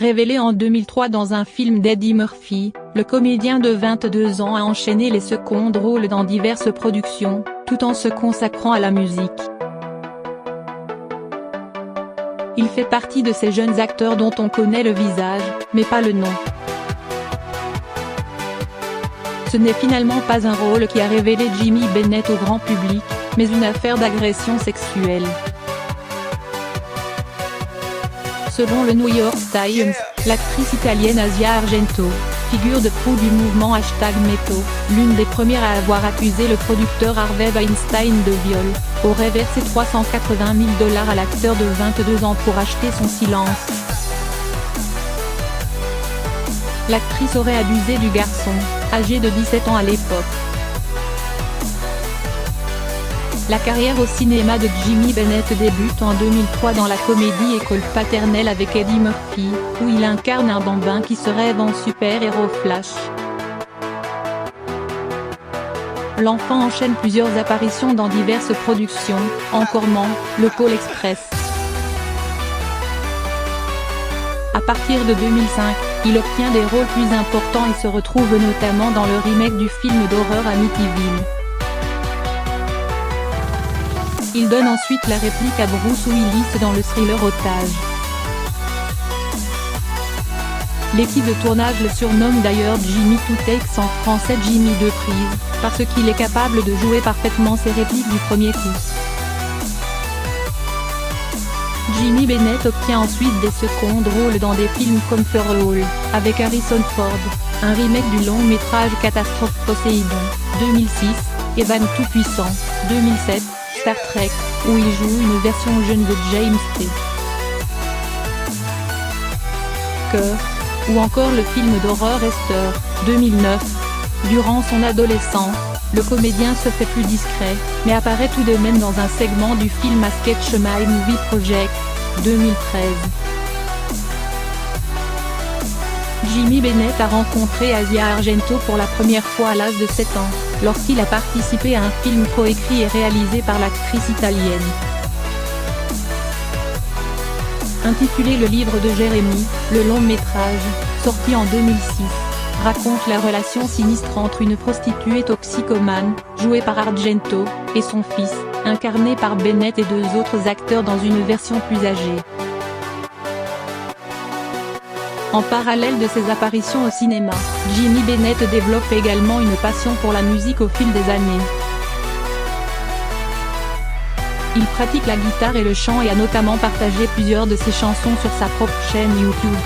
Révélé en 2003 dans un film d'Eddie Murphy, le comédien de 22 ans a enchaîné les seconds rôles dans diverses productions, tout en se consacrant à la musique. Il fait partie de ces jeunes acteurs dont on connaît le visage, mais pas le nom. Ce n'est finalement pas un rôle qui a révélé Jimmy Bennett au grand public, mais une affaire d'agression sexuelle. Selon le New York Times, l'actrice italienne Asia Argento, figure de proue du mouvement #MeToo, l'une des premières à avoir accusé le producteur Harvey Weinstein de viol, aurait versé $380 000 à l'acteur de 22 ans pour acheter son silence. L'actrice aurait abusé du garçon, âgé de 17 ans à l'époque. La carrière au cinéma de Jimmy Bennett débute en 2003 dans la comédie École paternelle avec Eddie Murphy, où il incarne un bambin qui se rêve en super-héros Flash. L'enfant enchaîne plusieurs apparitions dans diverses productions, Anchorman, Le Pôle Express. À partir de 2005, il obtient des rôles plus importants et se retrouve notamment dans le remake du film d'horreur Amityville. Il donne ensuite la réplique à Bruce Willis dans le thriller Otage. L'équipe de tournage le surnomme d'ailleurs Jimmy Two Takes, en français Jimmy Deux Prises, parce qu'il est capable de jouer parfaitement ses répliques du premier coup. Jimmy Bennett obtient ensuite des seconds rôles dans des films comme For All, avec Harrison Ford, un remake du long métrage Catastrophe Poséidon, 2006, Evan Tout-Puissant, 2007, Star Trek, où il joue une version jeune de James T. Kirk, ou encore le film d'horreur Esther, 2009. Durant son adolescence, le comédien se fait plus discret, mais apparaît tout de même dans un segment du film à sketch My Movie Project, 2013. Jimmy Bennett a rencontré Asia Argento pour la première fois à l'âge de 7 ans, lorsqu'il a participé à un film coécrit et réalisé par l'actrice italienne. Intitulé Le livre de Jérémie, le long métrage, sorti en 2006, raconte la relation sinistre entre une prostituée toxicomane, jouée par Argento, et son fils, incarné par Bennett et deux autres acteurs dans une version plus âgée. En parallèle de ses apparitions au cinéma, Jimmy Bennett développe également une passion pour la musique au fil des années. Il pratique la guitare et le chant et a notamment partagé plusieurs de ses chansons sur sa propre chaîne YouTube.